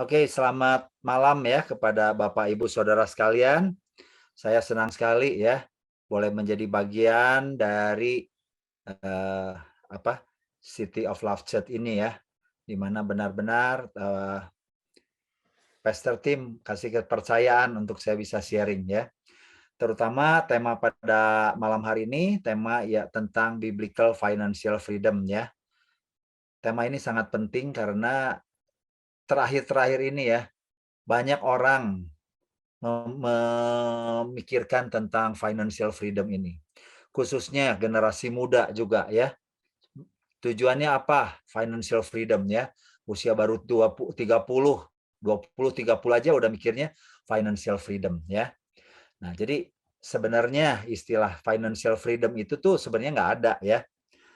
Oke, selamat malam ya kepada Bapak Ibu Saudara sekalian. Saya senang sekali ya boleh menjadi bagian dari eh, apa City of Love Chat ini ya, di mana benar-benar Pastor Tim kasih kepercayaan untuk saya bisa sharing ya. Terutama tema pada malam hari ini tema ya tentang biblical financial freedom ya. Tema ini sangat penting karena terakhir-terakhir ini ya banyak orang memikirkan tentang financial freedom ini. Khususnya generasi muda juga ya. Tujuannya apa? Financial freedom ya. Usia baru 20, 30, 20, 30 aja udah mikirnya financial freedom ya. Nah, jadi sebenarnya istilah financial freedom itu tuh sebenarnya nggak ada ya.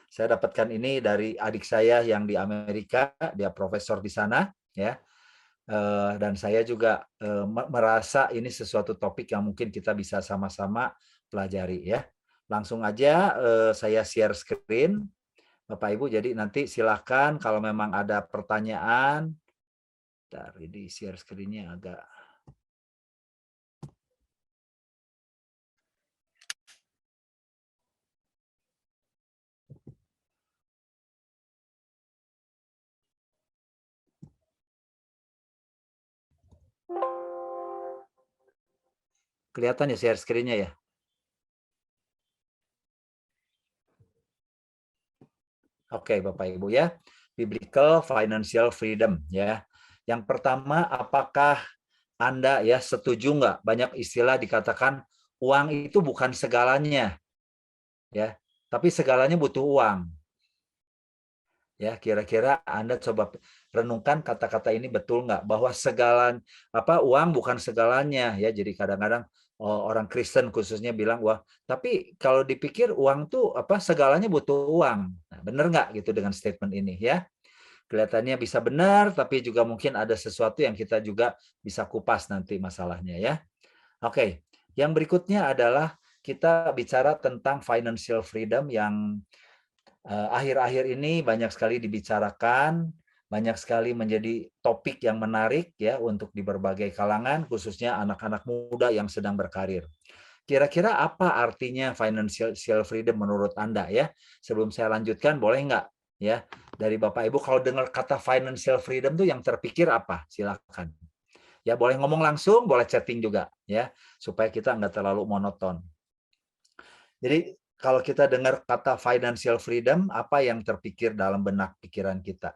Saya dapatkan ini dari adik saya yang di Amerika, dia profesor di sana ya. Dan saya juga merasa ini sesuatu topik yang mungkin kita bisa sama-sama pelajari ya. Langsung aja saya share screen Bapak Ibu, jadi nanti silakan kalau memang ada pertanyaan. Bentar, ini share screen-nya agak kelihatan ya share screen-nya ya. Oke, Bapak Ibu ya. Biblical financial freedom ya. Yang pertama, apakah Anda ya setuju nggak banyak istilah dikatakan uang itu bukan segalanya ya, tapi segalanya butuh uang. Ya, kira-kira Anda coba renungkan kata-kata ini betul nggak bahwa uang bukan segalanya ya. Jadi kadang-kadang orang Kristen khususnya bilang wah, tapi kalau dipikir uang tuh segalanya butuh uang. Nah, benar nggak gitu dengan statement ini ya? Kelihatannya bisa benar, tapi juga mungkin ada sesuatu yang kita juga bisa kupas nanti masalahnya ya. Oke, yang berikutnya adalah kita bicara tentang financial freedom yang akhir-akhir ini banyak sekali dibicarakan, banyak sekali menjadi topik yang menarik ya untuk di berbagai kalangan, khususnya anak-anak muda yang sedang berkarir. Kira-kira apa artinya financial freedom menurut Anda ya? Sebelum saya lanjutkan, boleh nggak ya dari Bapak Ibu kalau dengar kata financial freedom tuh yang terpikir apa? Silakan. Ya boleh ngomong langsung, boleh chatting juga ya supaya kita nggak terlalu monoton. Jadi kalau kita dengar kata financial freedom, apa yang terpikir dalam benak pikiran kita?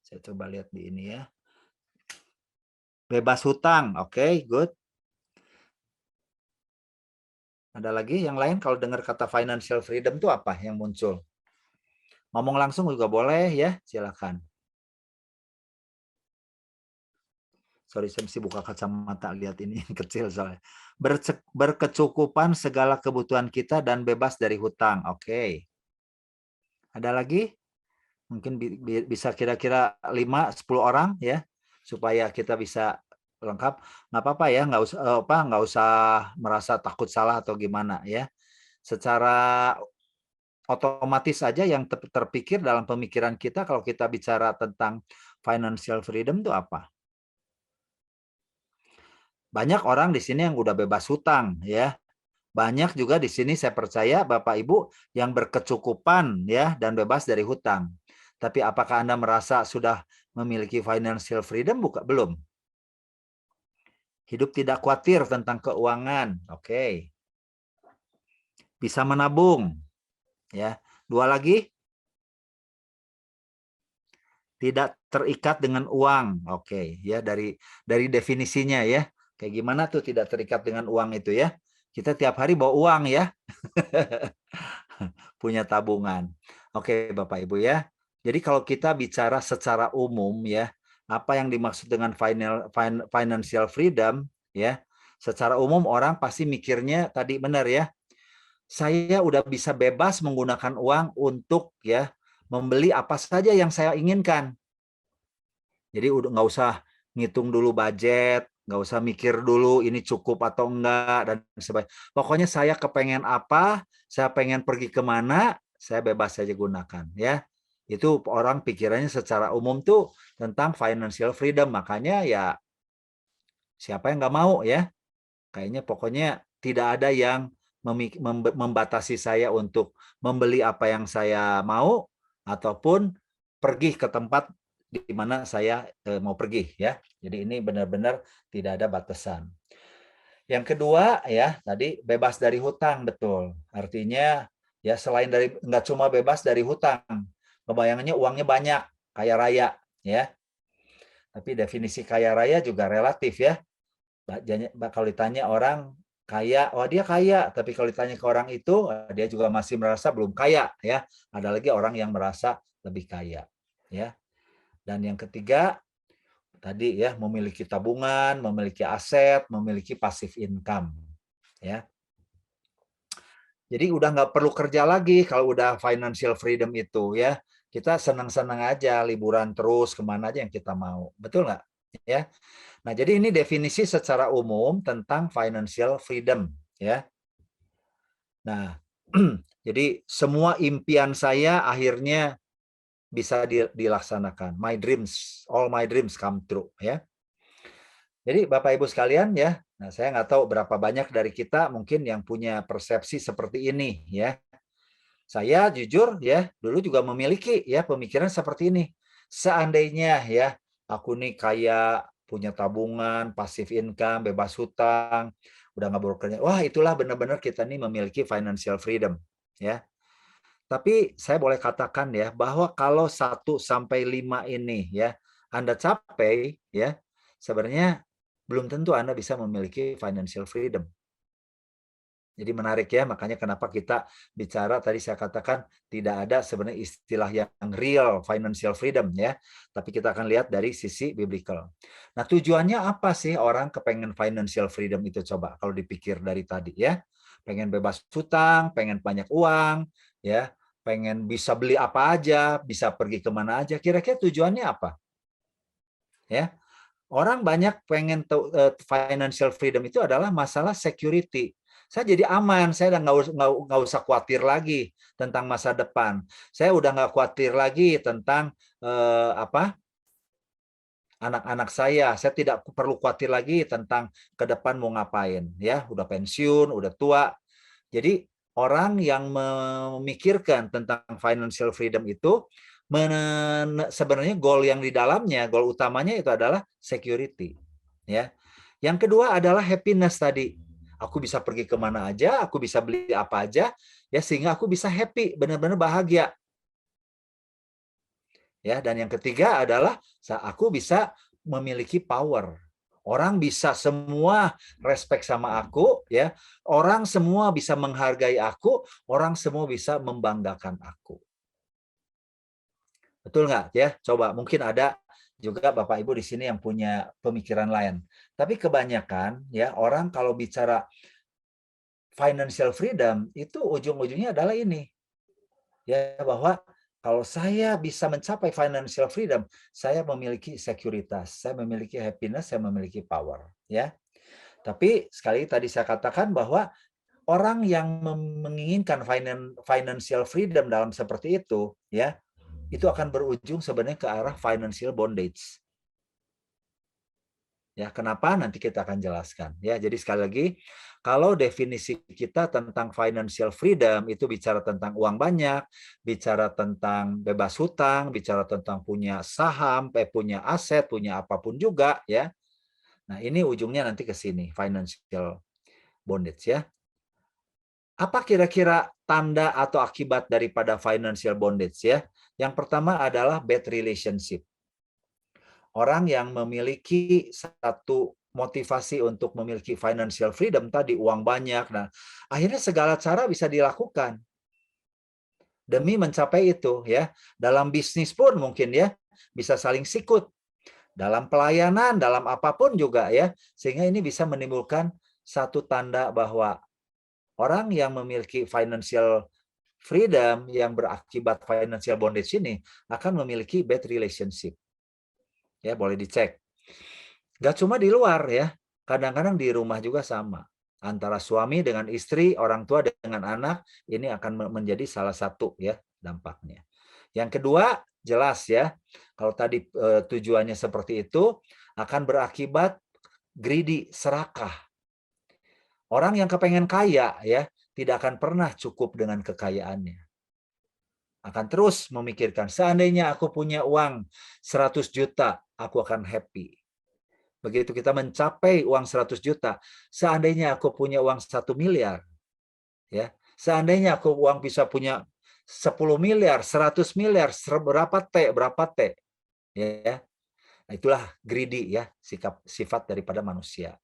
Saya coba lihat di ini ya. Bebas hutang, oke, good. Ada lagi yang lain kalau dengar kata financial freedom itu apa yang muncul? Ngomong langsung juga boleh ya, silakan. Sorry, saya mesti buka kacamata lihat ini yang kecil soalnya. Berkecukupan segala kebutuhan kita dan bebas dari hutang. Oke. Ada lagi? Mungkin bisa kira-kira 5-10 orang ya supaya kita bisa lengkap. Nggak apa-apa ya, nggak usah merasa takut salah atau gimana ya. Secara otomatis saja yang terpikir dalam pemikiran kita kalau kita bicara tentang financial freedom itu apa? Banyak orang di sini yang udah bebas hutang ya. Banyak juga di sini saya percaya Bapak Ibu yang berkecukupan ya dan bebas dari hutang. Tapi apakah Anda merasa sudah memiliki financial freedom? Belum. Hidup tidak khawatir tentang keuangan. Oke. Bisa menabung ya. Dua lagi, tidak terikat dengan uang. Oke, ya dari definisinya ya. Kayak gimana tuh tidak terikat dengan uang itu ya? Kita tiap hari bawa uang ya. Punya tabungan. Oke, Bapak Ibu ya. Jadi kalau kita bicara secara umum ya, apa yang dimaksud dengan financial freedom ya? Secara umum orang pasti mikirnya tadi benar ya. Saya udah bisa bebas menggunakan uang untuk ya membeli apa saja yang saya inginkan. Jadi udah nggak usah ngitung dulu budget, nggak usah mikir dulu ini cukup atau enggak dan sebagainya. Pokoknya saya kepengen apa, saya pengen pergi kemana, saya bebas saja gunakan ya. Itu orang pikirannya secara umum tuh tentang financial freedom. Makanya ya siapa yang nggak mau ya? Kayaknya pokoknya tidak ada yang membatasi saya untuk membeli apa yang saya mau ataupun pergi ke tempat di mana saya mau pergi ya. Jadi ini benar-benar tidak ada batasan. Yang kedua ya tadi bebas dari hutang, betul. Artinya ya selain dari nggak cuma bebas dari hutang, kebayangannya uangnya banyak, kaya raya ya. Tapi definisi kaya raya juga relatif ya. Kalau ditanya orang kaya, wah dia kaya, tapi kalau ditanya ke orang itu dia juga masih merasa belum kaya ya. Ada lagi orang yang merasa lebih kaya ya. Dan yang ketiga tadi ya memiliki tabungan, memiliki aset, memiliki passive income ya. Jadi udah nggak perlu kerja lagi kalau udah financial freedom itu ya. Kita senang-senang aja liburan terus kemana aja yang kita mau. Betul nggak? Ya. Nah, jadi ini definisi secara umum tentang financial freedom ya. Nah, jadi semua impian saya akhirnya bisa dilaksanakan. All my dreams come true ya. Jadi Bapak Ibu sekalian ya, nah saya nggak tahu berapa banyak dari kita mungkin yang punya persepsi seperti ini ya. Saya jujur ya, dulu juga memiliki ya pemikiran seperti ini. Seandainya ya, aku nih kayak punya tabungan, passive income, bebas hutang, udah nggak bekerja. Wah, itulah benar-benar kita nih memiliki financial freedom ya. Tapi saya boleh katakan ya bahwa kalau 1 sampai 5 ini ya Anda capai ya, sebenarnya belum tentu Anda bisa memiliki financial freedom. Jadi menarik ya, makanya kenapa kita bicara tadi saya katakan tidak ada sebenarnya istilah yang real financial freedom ya, tapi kita akan lihat dari sisi biblical. Nah, tujuannya apa sih orang kepengen financial freedom itu coba kalau dipikir dari tadi ya. Pengen bebas hutang, pengen banyak uang, ya, pengen bisa beli apa aja, bisa pergi kemana aja. Kira-kira tujuannya apa? Ya, orang banyak pengen financial freedom itu adalah masalah security. Saya jadi aman, saya udah nggak usah khawatir lagi tentang masa depan. Saya udah nggak khawatir lagi tentang anak-anak saya. Saya tidak perlu khawatir lagi tentang ke depan mau ngapain. Ya, udah pensiun, udah tua. Jadi orang yang memikirkan tentang financial freedom itu sebenarnya goal yang di dalamnya, goal utamanya itu adalah security. Ya. Yang kedua adalah happiness tadi. Aku bisa pergi kemana aja, aku bisa beli apa aja, ya sehingga aku bisa happy, benar-benar bahagia. Ya, dan yang ketiga adalah aku bisa memiliki power. Orang bisa semua respect sama aku, ya. Orang semua bisa menghargai aku, orang semua bisa membanggakan aku. Betul nggak ya? Coba mungkin ada juga Bapak Ibu di sini yang punya pemikiran lain. Tapi kebanyakan ya orang kalau bicara financial freedom itu ujung-ujungnya adalah ini. Ya, bahwa kalau saya bisa mencapai financial freedom, saya memiliki sekuritas, saya memiliki happiness, saya memiliki power, ya. Tapi sekali tadi saya katakan bahwa orang yang menginginkan financial freedom dalam seperti itu, ya, itu akan berujung sebenarnya ke arah financial bondage. Ya, kenapa? Nanti kita akan jelaskan. Ya, jadi sekali lagi, kalau definisi kita tentang financial freedom itu bicara tentang uang banyak, bicara tentang bebas hutang, bicara tentang punya saham, punya aset, punya apapun juga, ya. Nah, ini ujungnya nanti ke sini, financial bondage, ya. Apa kira-kira tanda atau akibat daripada financial bondage, ya? Yang pertama adalah bad relationship. Orang yang memiliki satu motivasi untuk memiliki financial freedom tadi, uang banyak, nah akhirnya segala cara bisa dilakukan demi mencapai itu ya. Dalam bisnis pun mungkin ya bisa saling sikut, dalam pelayanan, dalam apapun juga ya, sehingga ini bisa menimbulkan satu tanda bahwa orang yang memiliki financial freedom yang berakibat financial bondage ini akan memiliki bad relationship. Ya, boleh dicek. Gak cuma di luar ya, kadang-kadang di rumah juga sama. Antara suami dengan istri, orang tua dengan anak, ini akan menjadi salah satu ya dampaknya. Yang kedua, jelas ya, kalau tadi tujuannya seperti itu, akan berakibat greedy, serakah. Orang yang kepengen kaya ya, tidak akan pernah cukup dengan kekayaannya. Akan terus memikirkan, seandainya aku punya uang 100 juta, aku akan happy. Begitu kita mencapai uang 100 juta, seandainya aku punya uang 1 miliar, ya, seandainya aku uang bisa punya 10 miliar, 100 miliar, berapa T, ya. Nah, itulah greedy ya, sifat daripada manusia.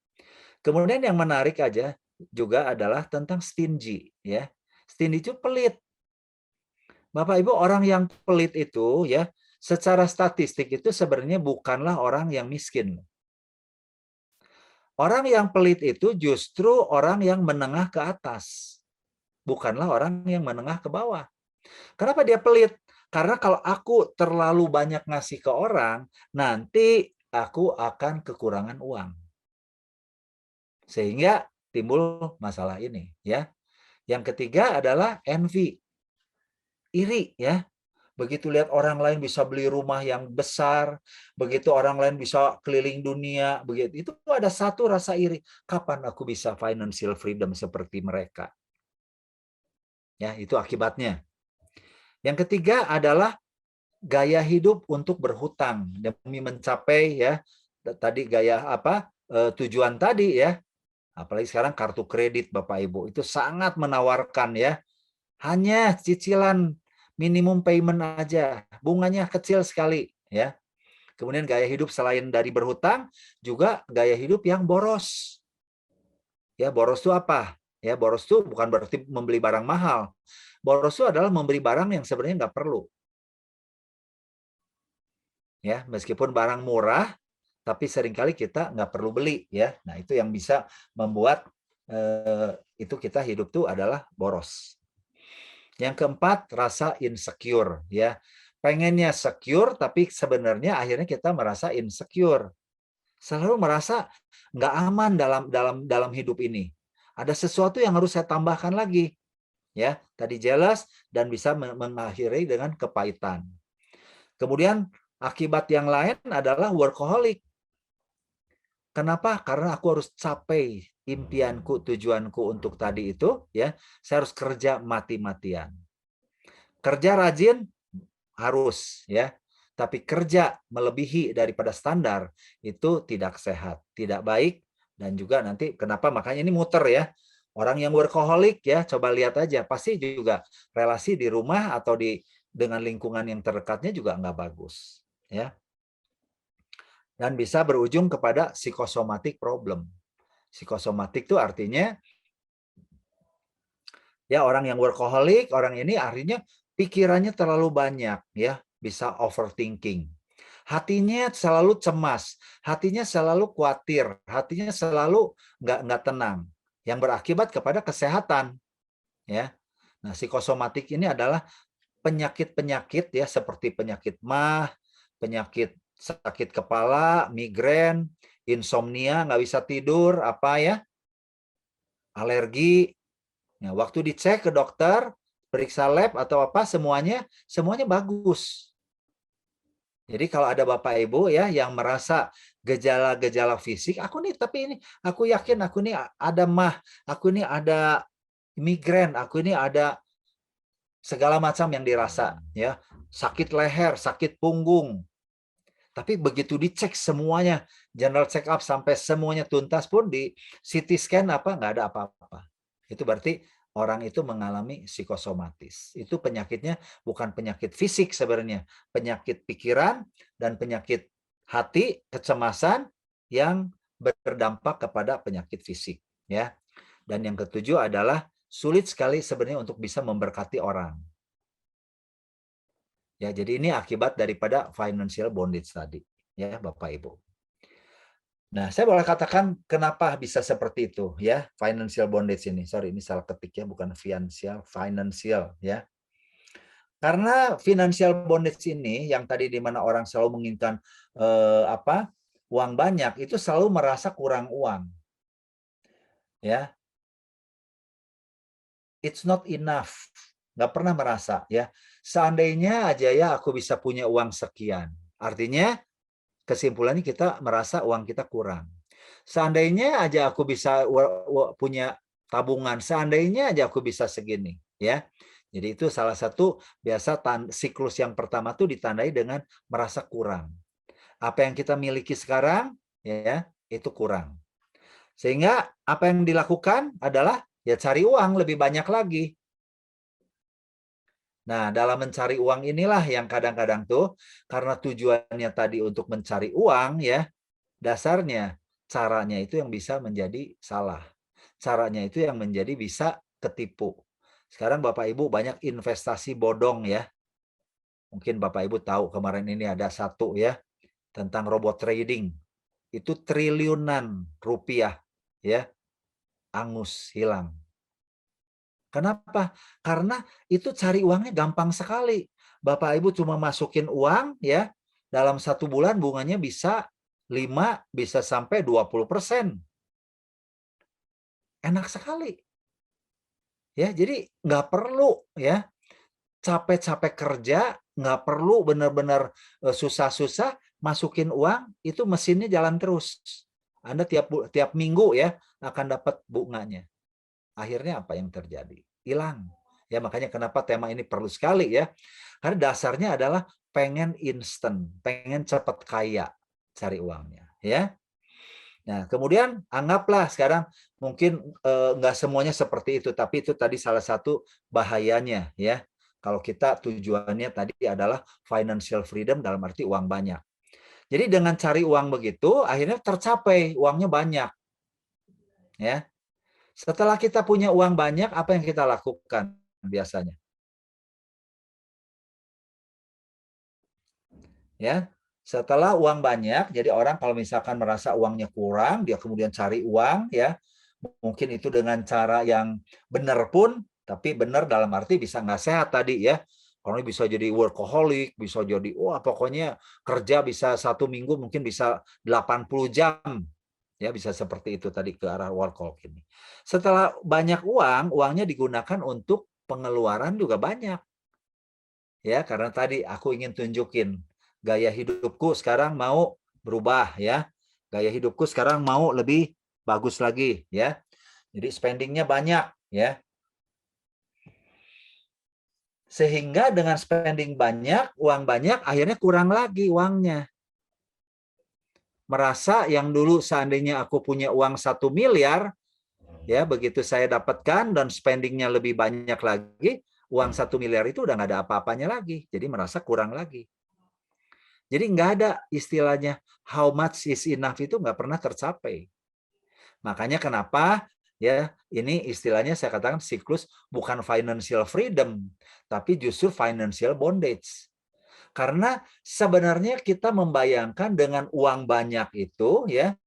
Kemudian yang menarik aja juga adalah tentang stingy ya. Stingy itu pelit. Bapak Ibu, orang yang pelit itu ya, secara statistik itu sebenarnya bukanlah orang yang miskin. Orang yang pelit itu justru orang yang menengah ke atas. Bukanlah orang yang menengah ke bawah. Kenapa dia pelit? Karena kalau aku terlalu banyak ngasih ke orang, nanti aku akan kekurangan uang. Sehingga timbul masalah ini ya. Yang ketiga adalah envy. Iri ya. Begitu lihat orang lain bisa beli rumah yang besar, begitu orang lain bisa keliling dunia, begitu itu ada satu rasa iri. Kapan aku bisa financial freedom seperti mereka? Ya, itu akibatnya. Yang ketiga adalah gaya hidup untuk berhutang demi mencapai ya tadi gaya apa tujuan tadi ya. Apalagi sekarang kartu kredit Bapak Ibu itu sangat menawarkan ya. Hanya cicilan minimum payment aja, bunganya kecil sekali ya. Kemudian gaya hidup selain dari berhutang juga gaya hidup yang boros. Ya, boros itu apa? Ya, boros itu bukan berarti membeli barang mahal. Boros itu adalah membeli barang yang sebenarnya nggak perlu. Ya, meskipun barang murah, tapi seringkali kita nggak perlu beli ya. Nah, itu yang bisa membuat itu kita hidup tuh adalah boros. Yang keempat, rasa insecure ya. Pengennya secure tapi sebenarnya akhirnya kita merasa insecure. Selalu merasa nggak aman dalam hidup ini. Ada sesuatu yang harus saya tambahkan lagi. Ya, tadi jealous dan bisa mengakhiri dengan kepahitan. Kemudian akibat yang lain adalah workaholic. Kenapa? Karena aku harus capai impianku, tujuanku untuk tadi itu, ya. Saya harus kerja mati-matian. Kerja rajin harus, ya. Tapi kerja melebihi daripada standar itu tidak sehat, tidak baik, dan juga nanti kenapa makanya ini muter ya. Orang yang workaholic ya, coba lihat aja, pasti juga relasi di rumah atau dengan lingkungan yang terdekatnya juga nggak bagus, ya. Dan bisa berujung kepada psikosomatik problem. Psikosomatik itu artinya ya orang yang workaholic, orang ini artinya pikirannya terlalu banyak ya, bisa overthinking. Hatinya selalu cemas, hatinya selalu khawatir, hatinya selalu nggak tenang, yang berakibat kepada kesehatan ya. Nah, psikosomatik ini adalah penyakit-penyakit ya seperti penyakit MAH, penyakit sakit kepala, migrain, insomnia, nggak bisa tidur, apa ya, alergi. Nah, waktu dicek ke dokter, periksa lab atau apa, semuanya bagus. Jadi kalau ada Bapak Ibu ya yang merasa gejala-gejala fisik, aku nih tapi ini aku yakin aku nih ada MAH, aku nih ada migrain, aku ini ada segala macam yang dirasa ya, sakit leher, sakit punggung. Tapi begitu dicek semuanya, general check up sampai semuanya tuntas pun di CT scan apa nggak ada apa-apa. Itu berarti orang itu mengalami psikosomatis. Itu penyakitnya bukan penyakit fisik sebenarnya, penyakit pikiran dan penyakit hati, kecemasan yang berdampak kepada penyakit fisik, ya. Dan yang ketujuh adalah sulit sekali sebenarnya untuk bisa memberkati orang. Ya, jadi ini akibat daripada financial bondage tadi, ya Bapak Ibu. Nah, saya boleh katakan kenapa bisa seperti itu, ya financial bondage ini. Sorry, ini salah ketik ya, bukan financial, ya. Karena financial bondage ini yang tadi di mana orang selalu menginginkan uang banyak, itu selalu merasa kurang uang, ya. It's not enough. nggak pernah merasa ya. Seandainya aja ya aku bisa punya uang sekian. Artinya kesimpulannya kita merasa uang kita kurang. Seandainya aja aku bisa punya tabungan, seandainya aja aku bisa segini, ya. Jadi itu salah satu biasa siklus yang pertama tuh ditandai dengan merasa kurang. Apa yang kita miliki sekarang, ya, itu kurang. Sehingga apa yang dilakukan adalah ya cari uang lebih banyak lagi. Nah, dalam mencari uang inilah yang kadang-kadang tuh karena tujuannya tadi untuk mencari uang ya, dasarnya caranya itu yang bisa menjadi salah. Caranya itu yang menjadi bisa ketipu. Sekarang Bapak Ibu banyak investasi bodong ya. Mungkin Bapak Ibu tahu kemarin ini ada satu ya tentang robot trading. Itu triliunan rupiah ya, angus hilang. Kenapa? Karena itu cari uangnya gampang sekali. Bapak Ibu cuma masukin uang ya, dalam 1 bulan bunganya bisa 5, bisa sampai 20%. Enak sekali. Ya, jadi nggak perlu ya capek-capek kerja, nggak perlu benar-benar susah-susah masukin uang, itu mesinnya jalan terus. Anda tiap minggu ya akan dapat bunganya. Akhirnya apa yang terjadi? Hilang. Ya, makanya kenapa tema ini perlu sekali ya. Karena dasarnya adalah pengen instan, pengen cepat kaya cari uangnya, ya. Nah, kemudian anggaplah sekarang mungkin nggak semuanya seperti itu, tapi itu tadi salah satu bahayanya ya. Kalau kita tujuannya tadi adalah financial freedom dalam arti uang banyak. Jadi dengan cari uang begitu, akhirnya tercapai uangnya banyak. Ya, setelah kita punya uang banyak, apa yang kita lakukan biasanya? Ya, setelah uang banyak, jadi orang kalau misalkan merasa uangnya kurang, dia kemudian cari uang, ya, mungkin itu dengan cara yang benar pun, tapi benar dalam arti bisa nggak sehat tadi ya. Kalau bisa jadi workaholic, bisa jadi, wah pokoknya kerja bisa 1 minggu mungkin bisa 80 jam. Ya, bisa seperti itu tadi ke arah workaholic ini. Setelah banyak uang, uangnya digunakan untuk pengeluaran juga banyak. Ya, karena tadi aku ingin tunjukin gaya hidupku sekarang mau berubah ya. Gaya hidupku sekarang mau lebih bagus lagi ya. Jadi spendingnya banyak ya. Sehingga dengan spending banyak, uang banyak, akhirnya kurang lagi uangnya. Merasa yang dulu seandainya aku punya uang 1 miliar, ya begitu saya dapatkan dan spendingnya lebih banyak lagi, uang 1 miliar itu udah nggak ada apa-apanya lagi. Jadi merasa kurang lagi. Jadi nggak ada istilahnya how much is enough itu nggak pernah tercapai. Makanya kenapa ya ini istilahnya saya katakan siklus bukan financial freedom, tapi justru financial bondage. Karena sebenarnya kita membayangkan dengan uang banyak itu ya,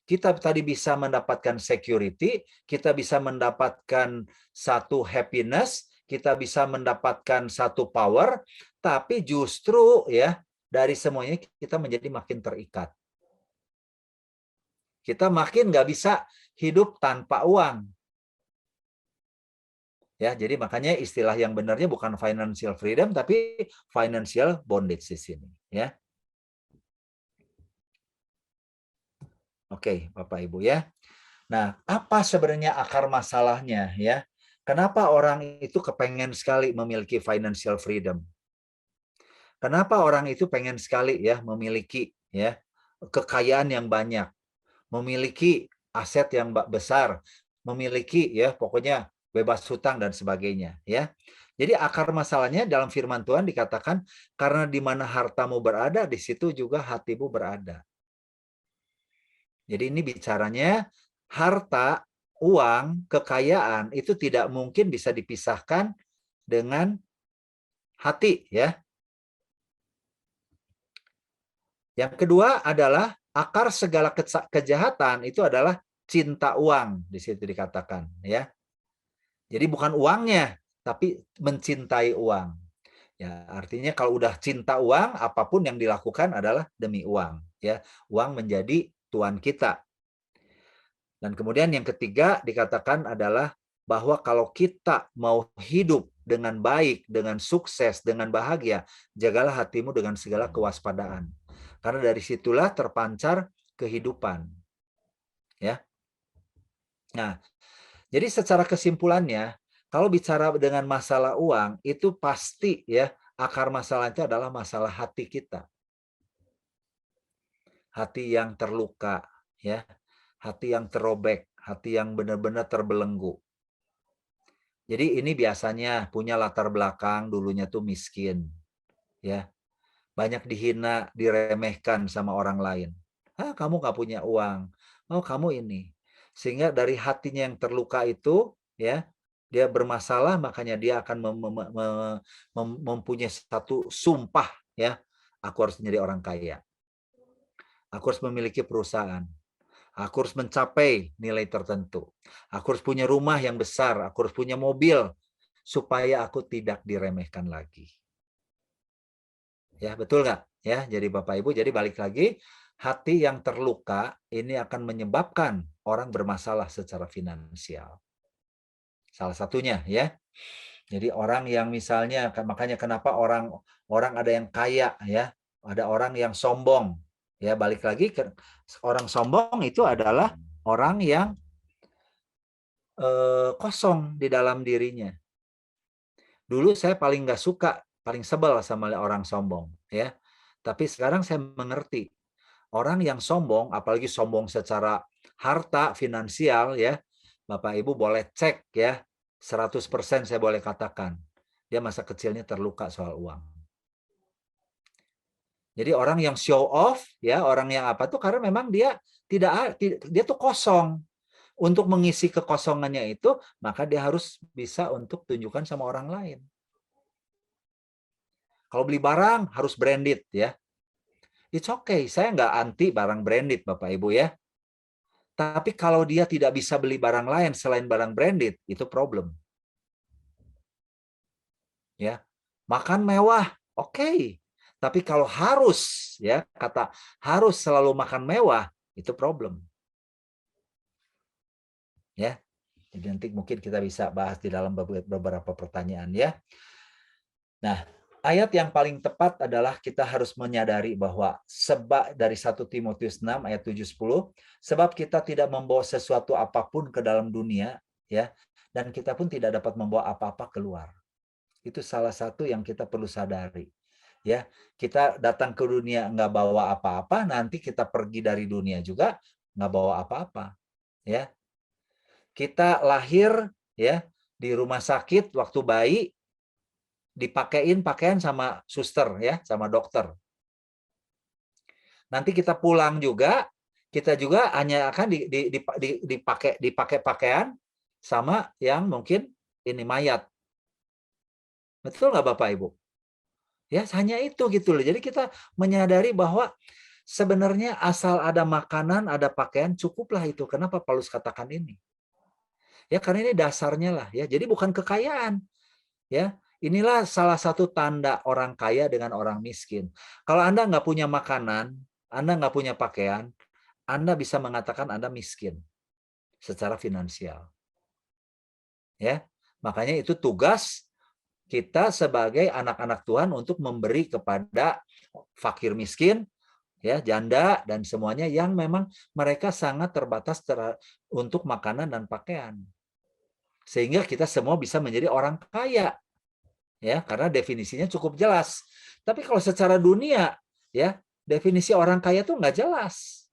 kita tadi bisa mendapatkan security, kita bisa mendapatkan satu happiness, kita bisa mendapatkan satu power, tapi justru ya dari semuanya kita menjadi makin terikat. Kita makin nggak bisa hidup tanpa uang. Ya, jadi makanya istilah yang benarnya bukan financial freedom, tapi financial bondage di sini. Ya, oke, Bapak Ibu ya. Nah, apa sebenarnya akar masalahnya ya? Kenapa orang itu kepengen sekali memiliki financial freedom? Kenapa orang itu pengen sekali ya memiliki ya kekayaan yang banyak, memiliki aset yang besar, memiliki ya pokoknya bebas hutang dan sebagainya ya. Jadi akar masalahnya dalam firman Tuhan dikatakan karena di mana hartamu berada di situ juga hatimu berada. Jadi ini bicaranya harta, uang, kekayaan itu tidak mungkin bisa dipisahkan dengan hati ya. Yang kedua adalah akar segala kejahatan itu adalah cinta uang, di situ dikatakan ya. Jadi bukan uangnya, tapi mencintai uang. Ya, artinya kalau udah cinta uang, apapun yang dilakukan adalah demi uang ya. Uang menjadi tuan kita. Dan kemudian yang ketiga dikatakan adalah bahwa kalau kita mau hidup dengan baik, dengan sukses, dengan bahagia, jagalah hatimu dengan segala kewaspadaan. Karena dari situlah terpancar kehidupan. Ya. Nah, jadi secara kesimpulannya, kalau bicara dengan masalah uang, itu pasti ya akar masalah itu adalah masalah hati kita. Hati yang terluka, ya. Hati yang terobek, hati yang benar-benar terbelenggu. Jadi ini biasanya punya latar belakang dulunya tuh miskin, ya. Banyak dihina, diremehkan sama orang lain. Ah, kamu nggak punya uang. Oh, kamu ini. Sehingga dari hatinya yang terluka itu, ya, dia bermasalah, makanya dia akan mempunyai satu sumpah, ya. Aku harus menjadi orang kaya. Aku harus memiliki perusahaan. Aku harus mencapai nilai tertentu. Aku harus punya rumah yang besar. Aku harus punya mobil supaya aku tidak diremehkan lagi. Ya, betul nggak? Ya, jadi Bapak Ibu, jadi balik lagi, hati yang terluka ini akan menyebabkan orang bermasalah secara finansial. Salah satunya ya. Jadi orang yang misalnya, makanya kenapa orang ada yang kaya ya, ada orang yang sombong. Ya, balik lagi ke orang sombong itu adalah orang yang kosong di dalam dirinya. Dulu saya paling nggak suka, paling sebel sama orang sombong, ya. Tapi sekarang saya mengerti, orang yang sombong, apalagi sombong secara harta, finansial, ya, Bapak Ibu boleh cek ya, 100% saya boleh katakan, dia masa kecilnya terluka soal uang. Jadi orang yang show off, ya, orang yang apa tuh karena memang dia dia tuh kosong. Untuk mengisi kekosongannya itu, maka dia harus bisa untuk tunjukkan sama orang lain. Kalau beli barang harus branded ya. It's okay, saya nggak anti barang branded Bapak Ibu ya. Tapi kalau dia tidak bisa beli barang lain selain barang branded, itu problem. Ya. Makan mewah, oke. Tapi kalau harus ya, kata harus selalu makan mewah, itu problem. Ya. Jadi nanti mungkin kita bisa bahas di dalam beberapa pertanyaan ya. Nah, ayat yang paling tepat adalah kita harus menyadari bahwa sebab dari 1 Timotius 6 ayat 7-10, sebab kita tidak membawa sesuatu apapun ke dalam dunia ya, dan kita pun tidak dapat membawa apa-apa keluar. Itu salah satu yang kita perlu sadari. Ya, kita datang ke dunia nggak bawa apa-apa, nanti kita pergi dari dunia juga nggak bawa apa-apa. Ya, kita lahir ya di rumah sakit waktu bayi, dipakein pakaian sama suster ya, sama dokter. Nanti kita pulang juga, kita juga hanya akan dipakai pakaian sama yang mungkin ini mayat. Betul nggak Bapak Ibu? Ya, hanya itu gitu loh. Jadi kita menyadari bahwa sebenarnya asal ada makanan, ada pakaian, cukuplah itu. Kenapa Paulus katakan ini? Ya, karena ini dasarnya lah ya. Jadi bukan kekayaan. Ya, inilah salah satu tanda orang kaya dengan orang miskin. Kalau Anda nggak punya makanan, Anda nggak punya pakaian, Anda bisa mengatakan Anda miskin secara finansial. Ya, makanya itu tugas kita sebagai anak-anak Tuhan untuk memberi kepada fakir miskin, ya, janda dan semuanya yang memang mereka sangat terbatas untuk makanan dan pakaian. Sehingga kita semua bisa menjadi orang kaya. Ya, karena definisinya cukup jelas. Tapi kalau secara dunia, ya, definisi orang kaya itu nggak jelas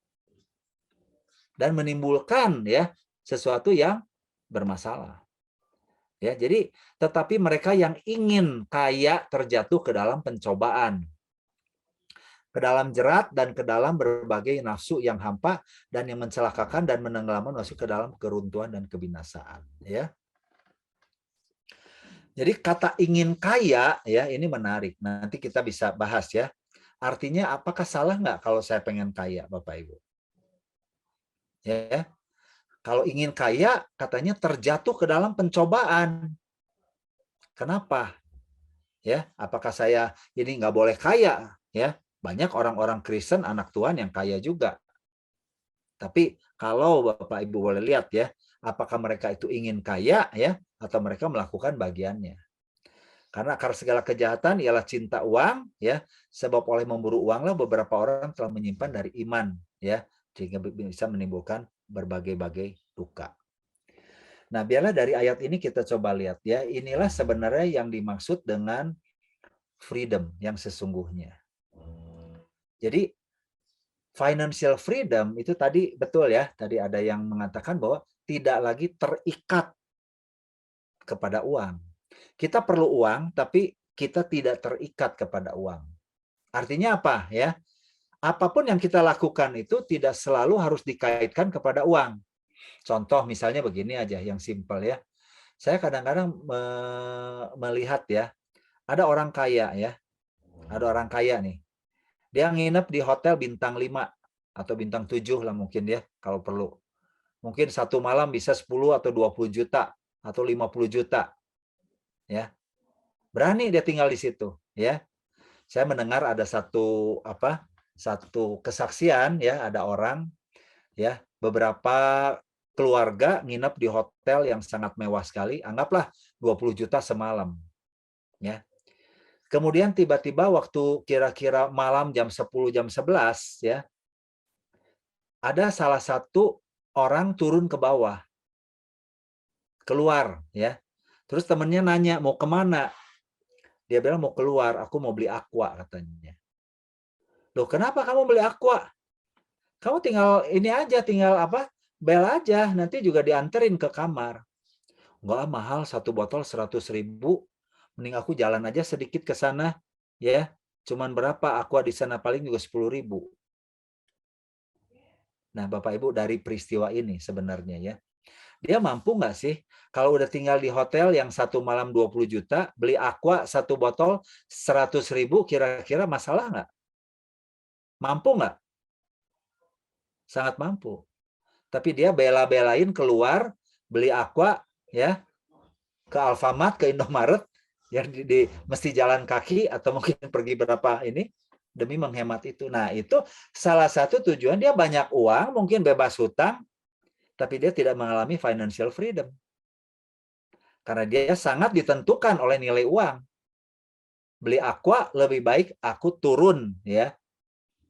dan menimbulkan ya sesuatu yang bermasalah. Ya, jadi tetapi mereka yang ingin kaya terjatuh ke dalam pencobaan, ke dalam jerat dan ke dalam berbagai nafsu yang hampa dan yang mencelakakan dan menenggelamkan masuk ke dalam keruntuhan dan kebinasaan. Ya. Jadi kata ingin kaya ya ini menarik. Nanti kita bisa bahas ya. Artinya apakah salah nggak kalau saya pengen kaya Bapak Ibu? Ya, kalau ingin kaya katanya terjatuh ke dalam pencobaan. Kenapa? Ya, apakah saya ini nggak boleh kaya? Ya, banyak orang-orang Kristen anak Tuhan yang kaya juga. Tapi kalau Bapak Ibu boleh lihat ya, Apakah mereka itu ingin kaya ya atau mereka melakukan bagiannya. Karena akar segala kejahatan ialah cinta uang ya, sebab oleh memburu uanglah beberapa orang telah menyimpan dari iman ya, sehingga bisa menimbulkan berbagai-bagai duka. Nah, biarlah dari ayat ini kita coba lihat ya, inilah sebenarnya yang dimaksud dengan freedom yang sesungguhnya. Jadi financial freedom itu tadi betul ya, tadi ada yang mengatakan bahwa tidak lagi terikat kepada uang. Kita perlu uang, tapi kita tidak terikat kepada uang. Artinya apa ya? Apapun yang kita lakukan itu tidak selalu harus dikaitkan kepada uang. Contoh misalnya begini aja yang simpel ya. Saya kadang-kadang melihat ya, ada orang kaya ya. Ada orang kaya nih. Dia nginep di hotel bintang 5 atau bintang 7 lah mungkin ya kalau perlu. Mungkin satu malam bisa 10 atau 20 juta atau 50 juta. Ya. Berani dia tinggal di situ ya. Saya mendengar ada satu kesaksian ya, ada orang ya, beberapa keluarga nginep di hotel yang sangat mewah sekali, anggaplah 20 juta semalam ya. Kemudian tiba-tiba waktu kira-kira malam jam 10 jam 11 ya, ada salah satu orang turun ke bawah, keluar ya. Terus temennya nanya mau kemana? Dia bilang mau keluar, aku mau beli aqua katanya. Loh, kenapa kamu beli aqua? Kamu tinggal ini aja, tinggal bel aja, nanti juga dianterin ke kamar. Enggak, mahal, satu botol 100.000. Mending aku jalan aja sedikit ke sana, ya. Cuman berapa? Aqua di sana paling juga 10.000. Nah, Bapak Ibu, dari peristiwa ini sebenarnya ya, dia mampu nggak sih kalau udah tinggal di hotel yang satu malam 20 juta, beli aqua satu botol 100.000, kira-kira masalah nggak? Mampu nggak? Sangat mampu. Tapi dia bela-belain keluar beli aqua ya ke Alfamart, ke Indomaret, yang mesti jalan kaki atau mungkin pergi berapa ini demi menghemat itu. Nah, itu salah satu tujuan dia banyak uang, mungkin bebas hutang, tapi dia tidak mengalami financial freedom. Karena dia sangat ditentukan oleh nilai uang. Beli aqua lebih baik aku turun ya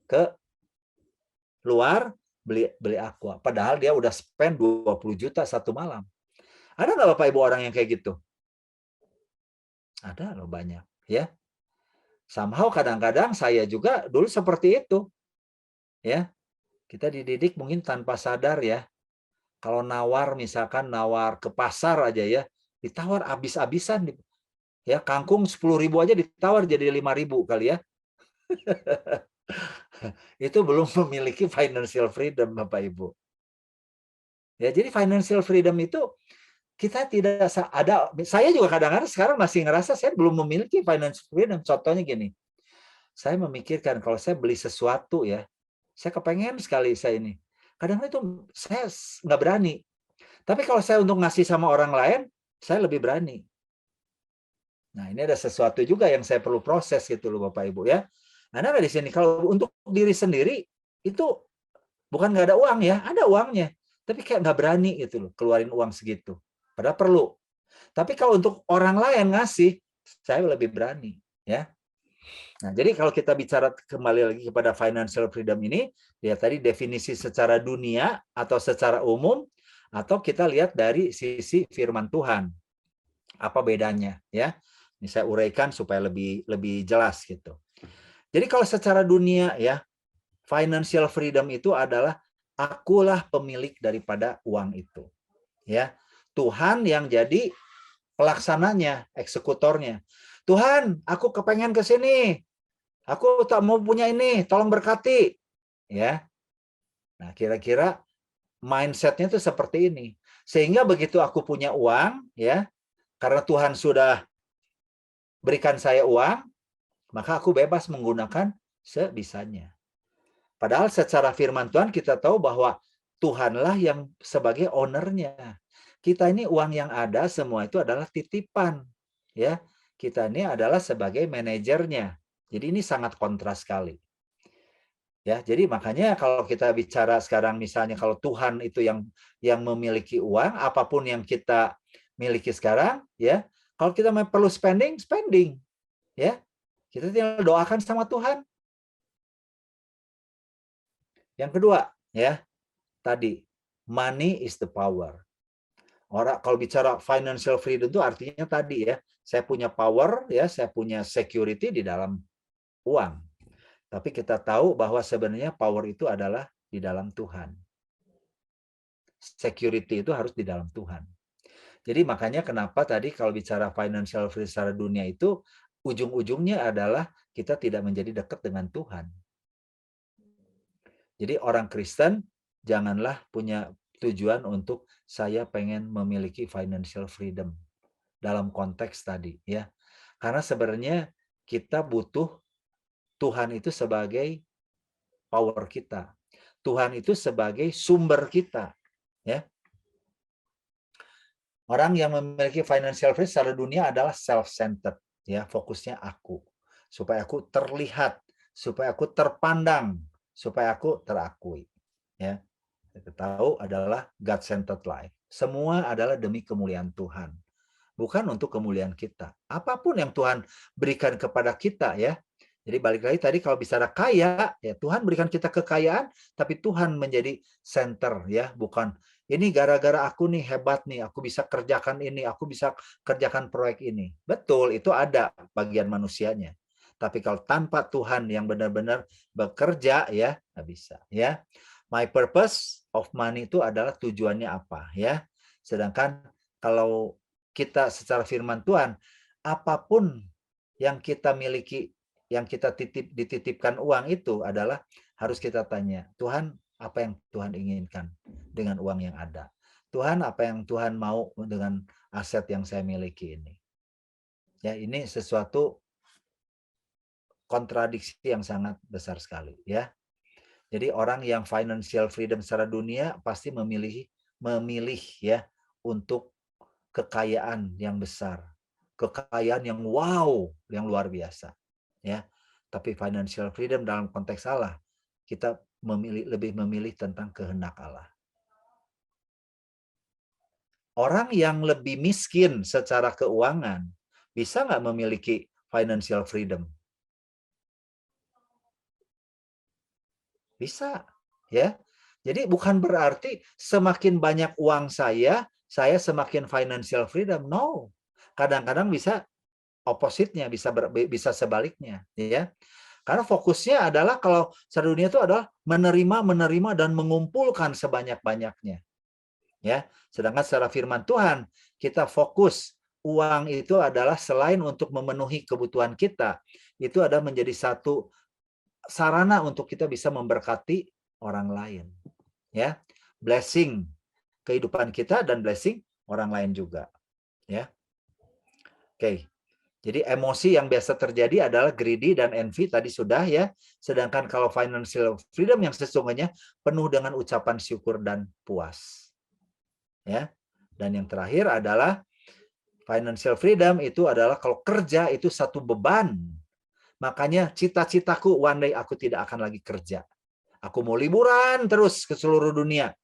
ke luar beli aqua. Padahal dia udah spend 20 juta satu malam. Ada nggak Bapak Ibu orang yang kayak gitu? Ada loh banyak ya. Somehow kadang-kadang saya juga dulu seperti itu. Ya. Kita dididik mungkin tanpa sadar ya. Kalau nawar misalkan nawar ke pasar aja ya, ditawar habis-habisan. Ya, kangkung 10.000 aja ditawar jadi 5.000 kali ya. Itu belum memiliki financial freedom Bapak Ibu. Ya, jadi financial freedom itu kita tidak ada, saya juga kadang-kadang sekarang masih ngerasa saya belum memiliki financial freedom. Contohnya gini, saya memikirkan kalau saya beli sesuatu ya, saya kepengen sekali saya ini. Kadang-kadang itu saya nggak berani. Tapi kalau saya untuk ngasih sama orang lain, saya lebih berani. Nah, ini ada sesuatu juga yang saya perlu proses gitu loh Bapak Ibu ya. Nah, di sini kalau untuk diri sendiri itu bukan nggak ada uang ya, ada uangnya. Tapi kayak nggak berani gitu loh, keluarin uang segitu. Padahal perlu. Tapi kalau untuk orang lain ngasih, saya lebih berani ya. Nah, jadi kalau kita bicara kembali lagi kepada financial freedom ini, ya tadi definisi secara dunia atau secara umum, atau kita lihat dari sisi firman Tuhan. Apa bedanya ya? Ini saya uraikan supaya lebih jelas gitu. Jadi kalau secara dunia ya, financial freedom itu adalah akulah pemilik daripada uang itu. Ya. Tuhan yang jadi pelaksananya, eksekutornya. Tuhan, aku kepengen ke sini. Aku tak mau punya ini, tolong berkati. Ya. Nah, kira-kira mindsetnya itu seperti ini. Sehingga begitu aku punya uang, ya, karena Tuhan sudah berikan saya uang, maka aku bebas menggunakan sebisanya. Padahal secara firman Tuhan kita tahu bahwa Tuhanlah yang sebagai ownernya. Kita ini uang yang ada semua itu adalah titipan. Ya, kita ini adalah sebagai manajernya. Jadi ini sangat kontras sekali. Ya, jadi makanya kalau kita bicara sekarang misalnya kalau Tuhan itu yang memiliki uang, apapun yang kita miliki sekarang, ya, kalau kita perlu spending, spending, ya, kita tinggal doakan sama Tuhan. Yang kedua, ya, tadi money is the power. Orang kalau bicara financial freedom itu artinya tadi ya, saya punya power, ya, saya punya security di dalam uang. Tapi kita tahu bahwa sebenarnya power itu adalah di dalam Tuhan. Security itu harus di dalam Tuhan. Jadi makanya kenapa tadi kalau bicara financial freedom secara dunia itu ujung-ujungnya adalah kita tidak menjadi dekat dengan Tuhan. Jadi orang Kristen janganlah punya tujuan untuk saya pengen memiliki financial freedom dalam konteks tadi ya. Karena sebenarnya kita butuh Tuhan itu sebagai power kita. Tuhan itu sebagai sumber kita, ya. Orang yang memiliki financial freedom secara dunia adalah self-centered, ya, fokusnya aku. Supaya aku terlihat, supaya aku terpandang, supaya aku terakui, ya. Kita tahu adalah God-centered life. Semua adalah demi kemuliaan Tuhan. Bukan untuk kemuliaan kita. Apapun yang Tuhan berikan kepada kita, ya. Jadi balik lagi tadi kalau bicara kaya, ya Tuhan berikan kita kekayaan, tapi Tuhan menjadi center, ya, bukan ini gara-gara aku nih hebat nih, aku bisa kerjakan ini, aku bisa kerjakan proyek ini. Betul, itu ada bagian manusianya. Tapi kalau tanpa Tuhan yang benar-benar bekerja, ya nggak bisa, ya. My purpose of money itu adalah tujuannya apa, ya. Sedangkan kalau kita secara firman Tuhan, apapun yang kita miliki, yang kita dititipkan uang itu adalah harus kita tanya, Tuhan apa yang Tuhan inginkan dengan uang yang ada? Tuhan apa yang Tuhan mau dengan aset yang saya miliki ini? Ya, ini sesuatu kontradiksi yang sangat besar sekali, ya. Jadi orang yang financial freedom secara dunia pasti memilih ya untuk kekayaan yang besar, kekayaan yang wow, yang luar biasa, ya. Tapi financial freedom dalam konteks Allah, kita lebih memilih tentang kehendak Allah. Orang yang lebih miskin secara keuangan bisa nggak memiliki financial freedom? Bisa, ya. Jadi bukan berarti semakin banyak uang saya semakin financial freedom. No. Kadang-kadang bisa opposite-nya, bisa sebaliknya, ya. Karena fokusnya adalah kalau secara dunia itu adalah menerima dan mengumpulkan sebanyak-banyaknya, ya. Sedangkan secara firman Tuhan, kita fokus uang itu adalah selain untuk memenuhi kebutuhan kita, itu adalah menjadi satu sarana untuk kita bisa memberkati orang lain, ya. Blessing kehidupan kita dan blessing orang lain juga, ya. Oke. Jadi emosi yang biasa terjadi adalah greedy dan envy tadi sudah, ya. Sedangkan kalau financial freedom yang sesungguhnya penuh dengan ucapan syukur dan puas. Ya. Dan yang terakhir adalah financial freedom itu adalah kalau kerja itu satu beban. Makanya cita-citaku one day aku tidak akan lagi kerja. Aku mau liburan terus ke seluruh dunia.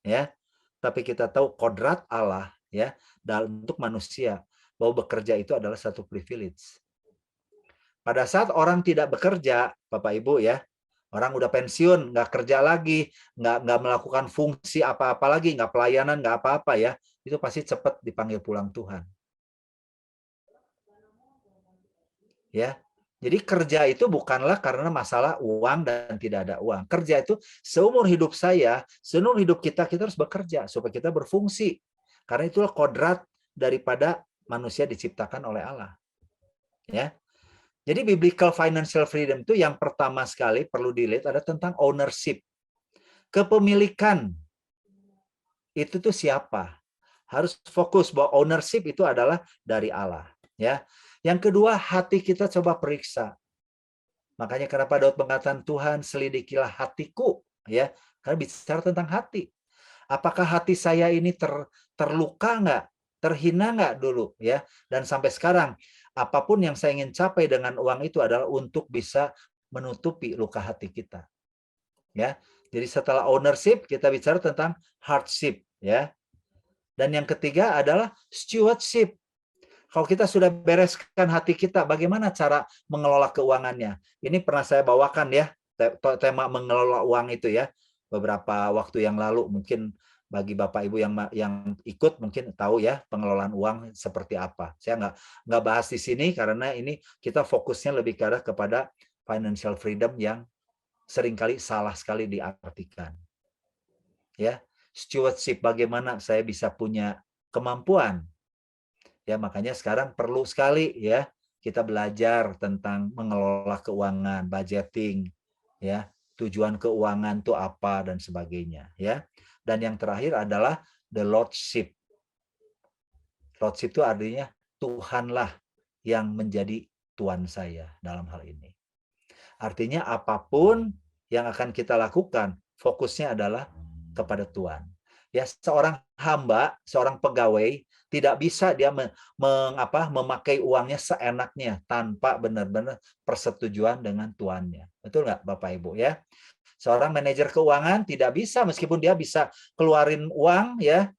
Ya. Tapi kita tahu kodrat Allah, ya, dalam untuk manusia bahwa bekerja itu adalah satu privilege. Pada saat orang tidak bekerja, Bapak Ibu, ya, orang udah pensiun, nggak kerja lagi, nggak melakukan fungsi apa-apa lagi, nggak pelayanan, nggak apa-apa, ya, itu pasti cepat dipanggil pulang Tuhan. Ya, jadi kerja itu bukanlah karena masalah uang dan tidak ada uang. Kerja itu seumur hidup saya, seumur hidup kita harus bekerja supaya kita berfungsi. Karena itulah kodrat daripada manusia diciptakan oleh Allah. Ya. Jadi biblical financial freedom itu yang pertama sekali perlu dilihat ada tentang ownership. Kepemilikan itu tuh siapa? Harus fokus bahwa ownership itu adalah dari Allah, ya. Yang kedua, hati kita coba periksa. Makanya kenapa Daud mengatakan Tuhan selidikilah hatiku, ya. Karena bicara tentang hati. Apakah hati saya ini terluka nggak? Terhina nggak dulu, ya? Dan sampai sekarang apapun yang saya ingin capai dengan uang itu adalah untuk bisa menutupi luka hati kita. ya. Jadi setelah ownership kita bicara tentang hardship, ya. Dan yang ketiga adalah stewardship. Kalau kita sudah bereskan hati kita, bagaimana cara mengelola keuangannya? Ini pernah saya bawakan ya, tema mengelola uang itu ya, beberapa waktu yang lalu. Mungkin bagi Bapak Ibu yang ikut mungkin tahu ya pengelolaan uang seperti apa. Saya nggak bahas di sini karena ini kita fokusnya lebih kepada financial freedom yang seringkali salah sekali diartikan. Ya, stewardship, bagaimana saya bisa punya kemampuan. Ya, makanya sekarang perlu sekali ya kita belajar tentang mengelola keuangan, budgeting, ya, tujuan keuangan itu apa dan sebagainya, ya. Dan yang terakhir adalah the lordship. Lordship itu artinya Tuhanlah yang menjadi tuan saya dalam hal ini. Artinya apapun yang akan kita lakukan, fokusnya adalah kepada Tuhan. Ya, seorang hamba, seorang pegawai tidak bisa dia memakai uangnya seenaknya tanpa benar-benar persetujuan dengan tuannya. Betul nggak Bapak Ibu ya? Seorang manajer keuangan tidak bisa meskipun dia bisa keluarin uang ya,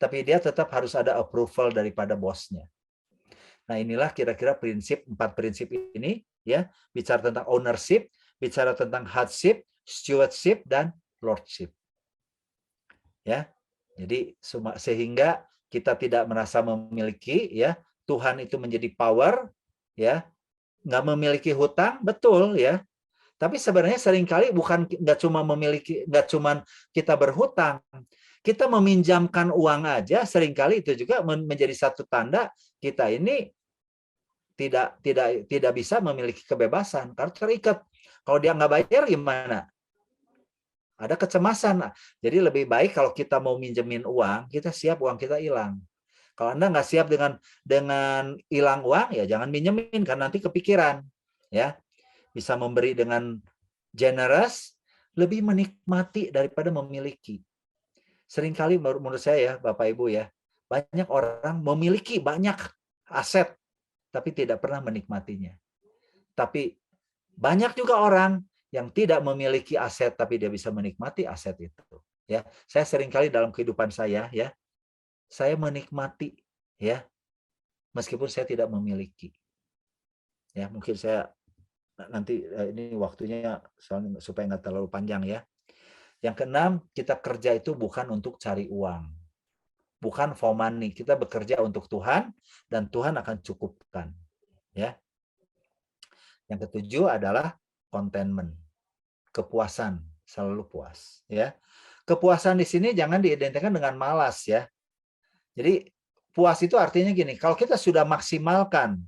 tapi dia tetap harus ada approval daripada bosnya. Nah, inilah kira-kira empat prinsip ini ya, bicara tentang ownership, bicara tentang hardship, stewardship dan lordship. Ya. Jadi sehingga kita tidak merasa memiliki ya, Tuhan itu menjadi power ya, nggak memiliki hutang, betul ya. Tapi sebenarnya seringkali bukan nggak cuma kita berhutang, kita meminjamkan uang aja seringkali itu juga menjadi satu tanda kita ini tidak bisa memiliki kebebasan karena terikat. Kalau dia nggak bayar gimana? Ada kecemasan. Jadi lebih baik kalau kita mau minjemin uang, kita siap uang kita hilang. Kalau Anda nggak siap dengan hilang uang, ya jangan minjemin karena nanti kepikiran. Ya, bisa memberi dengan generous, lebih menikmati daripada memiliki. Seringkali menurut saya ya, Bapak Ibu ya, banyak orang memiliki banyak aset, tapi tidak pernah menikmatinya. Tapi banyak juga orang yang tidak memiliki aset tapi dia bisa menikmati aset itu. Ya, saya seringkali dalam kehidupan saya ya, saya menikmati ya, meskipun saya tidak memiliki. Ya, mungkin saya nanti ini waktunya supaya nggak terlalu panjang ya. Yang keenam, kita kerja itu bukan untuk cari uang. Bukan for money. Kita bekerja untuk Tuhan dan Tuhan akan cukupkan. Ya. Yang ketujuh adalah contentment. Kepuasan, selalu puas, ya. Kepuasan di sini jangan diidentikan dengan malas ya. Jadi puas itu artinya gini, kalau kita sudah maksimalkan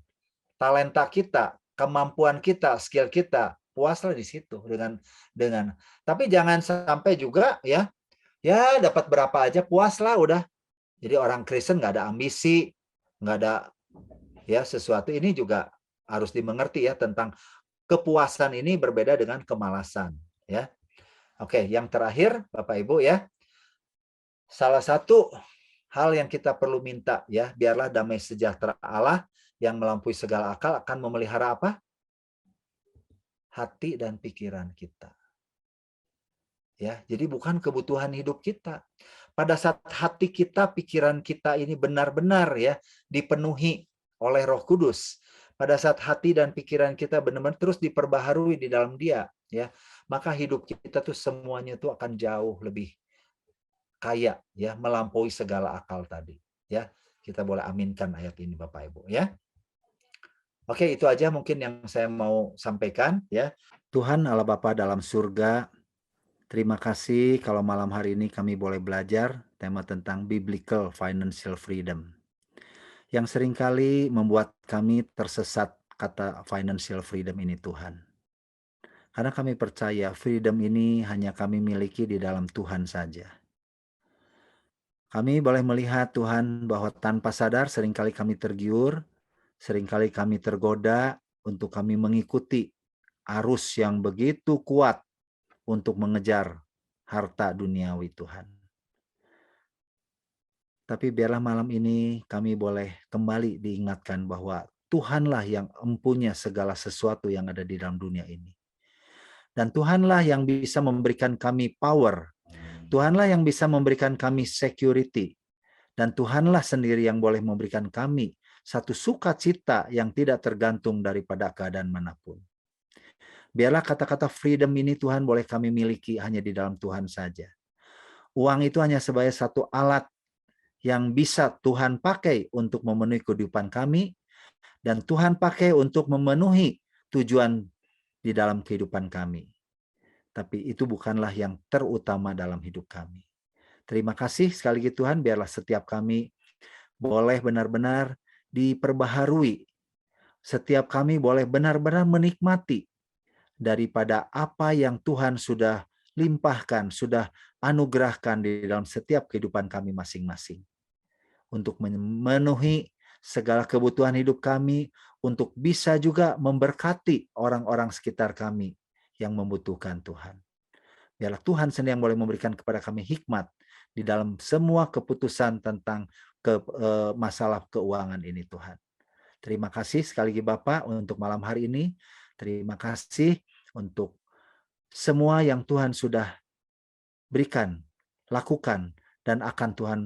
talenta kita, kemampuan kita, skill kita, puaslah di situ dengan tapi jangan sampai juga ya dapat berapa aja puaslah udah. Jadi orang Kristen nggak ada ambisi, nggak ada ya sesuatu. Ini juga harus dimengerti ya tentang kepuasan ini berbeda dengan kemalasan ya. Oke, yang terakhir Bapak Ibu ya. Salah satu hal yang kita perlu minta ya, biarlah damai sejahtera Allah yang melampaui segala akal akan memelihara apa? Hati dan pikiran kita. Ya, jadi bukan kebutuhan hidup kita. Pada saat hati kita, pikiran kita ini benar-benar ya dipenuhi oleh Roh Kudus. Pada saat hati dan pikiran kita benar-benar terus diperbaharui di dalam Dia, ya, maka hidup kita tuh semuanya tuh akan jauh lebih kaya, ya, melampaui segala akal tadi. Ya, kita boleh aminkan ayat ini, Bapak Ibu, ya. Oke, itu aja mungkin yang saya mau sampaikan, ya. Tuhan Allah Bapa dalam surga, terima kasih kalau malam hari ini kami boleh belajar tema tentang biblical financial freedom. Yang seringkali membuat kami tersesat kata financial freedom ini Tuhan. Karena kami percaya freedom ini hanya kami miliki di dalam Tuhan saja. Kami boleh melihat Tuhan bahwa tanpa sadar seringkali kami tergiur, seringkali kami tergoda untuk kami mengikuti arus yang begitu kuat untuk mengejar harta duniawi Tuhan. Tapi biarlah malam ini kami boleh kembali diingatkan bahwa Tuhanlah yang empunya segala sesuatu yang ada di dalam dunia ini. Dan Tuhanlah yang bisa memberikan kami power. Tuhanlah yang bisa memberikan kami security. Dan Tuhanlah sendiri yang boleh memberikan kami satu sukacita yang tidak tergantung daripada keadaan manapun. Biarlah kata-kata freedom ini Tuhan boleh kami miliki hanya di dalam Tuhan saja. Uang itu hanya sebagai satu alat yang bisa Tuhan pakai untuk memenuhi kehidupan kami, dan Tuhan pakai untuk memenuhi tujuan di dalam kehidupan kami. Tapi itu bukanlah yang terutama dalam hidup kami. Terima kasih sekali lagi Tuhan, biarlah setiap kami boleh benar-benar diperbaharui. Setiap kami boleh benar-benar menikmati daripada apa yang Tuhan sudah limpahkan, sudah anugerahkan di dalam setiap kehidupan kami masing-masing. Untuk memenuhi segala kebutuhan hidup kami, untuk bisa juga memberkati orang-orang sekitar kami yang membutuhkan Tuhan. Biarlah Tuhan sendiri yang boleh memberikan kepada kami hikmat di dalam semua keputusan tentang masalah keuangan ini Tuhan. Terima kasih sekali lagi Bapak untuk malam hari ini. Terima kasih untuk semua yang Tuhan sudah berikan, lakukan, dan akan Tuhan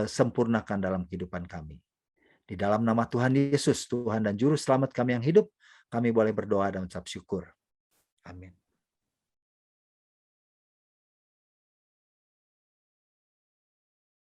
sempurnakan dalam kehidupan kami. Di dalam nama Tuhan Yesus, Tuhan dan Juru Selamat kami yang hidup, kami boleh berdoa dan ucap syukur. Amin.